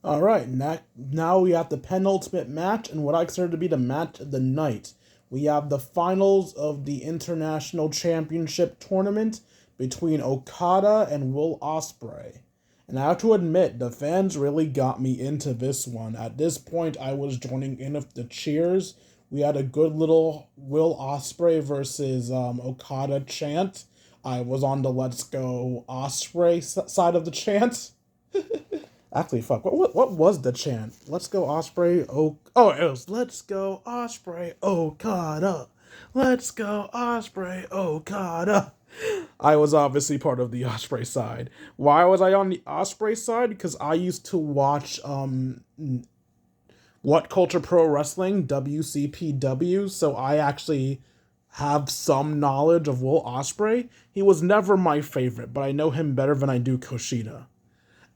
All right, now we have the penultimate match and what I consider to be the match of the night. We have the finals of the International Championship tournament between Okada and Will Ospreay. And I have to admit, the fans really got me into this one. At this point, I was joining in with the cheers. We had a good little Will Ospreay versus Okada chant. I was on the Let's Go Ospreay side of the chant. Actually, fuck. What was the chant? Let's go Osprey. Oh, it was Let's go Osprey Okada. Let's go Osprey Okada. I was obviously part of the Osprey side. Why was I on the Osprey side? Because I used to watch What Culture Pro Wrestling, WCPW, so I actually have some knowledge of Will Ospreay. He was never my favorite, but I know him better than I do Koshida.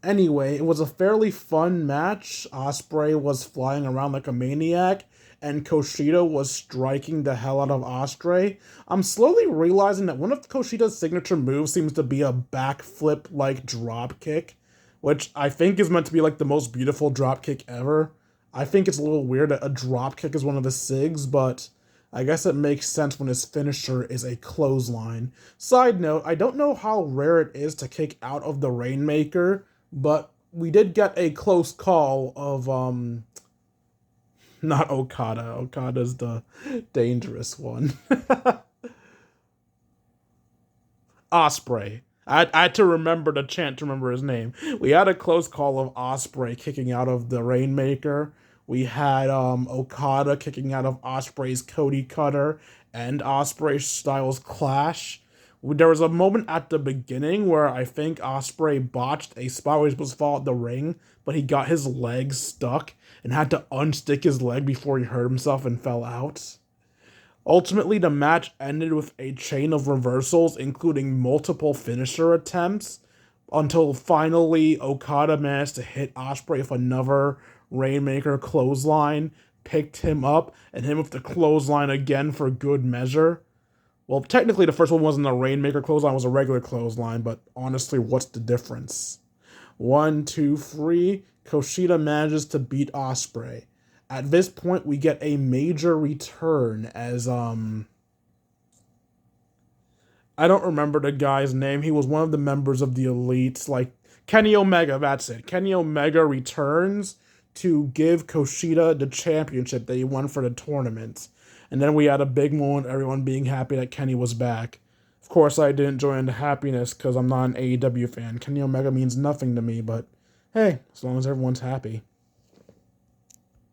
Anyway, it was a fairly fun match. Osprey was flying around like a maniac, and Koshida was striking the hell out of Osprey. I'm slowly realizing that one of Koshida's signature moves seems to be a backflip-like drop kick, which I think is meant to be like the most beautiful drop kick ever. I think it's a little weird that a drop kick is one of his sigs, but I guess it makes sense when his finisher is a clothesline. Side note, I don't know how rare it is to kick out of the Rainmaker, but we did get a close call of, not Okada. Okada's the dangerous one. Osprey. I had to remember the chant to remember his name. We had a close call of Osprey kicking out of the Rainmaker. We had Okada kicking out of Osprey's Cody Cutter and Osprey Styles Clash. There was a moment at the beginning where I think Osprey botched a spot where he was supposed to fall out the ring, but he got his leg stuck and had to unstick his leg before he hurt himself and fell out. Ultimately, the match ended with a chain of reversals, including multiple finisher attempts, until finally Okada managed to hit Osprey with another Rainmaker clothesline, picked him up, and hit him with the clothesline again for good measure. Well, technically the first one wasn't a Rainmaker clothesline, it was a regular clothesline, but honestly, what's the difference? 1, 2, 3, Koshida manages to beat Osprey. At this point, we get a major return as, I don't remember the guy's name. He was one of the members of the Elites, like Kenny Omega, that's it. Kenny Omega returns to give Koshida the championship that he won for the tournament. And then we had a big moment, everyone being happy that Kenny was back. Of course, I didn't join the happiness because I'm not an AEW fan. Kenny Omega means nothing to me, but hey, as long as everyone's happy.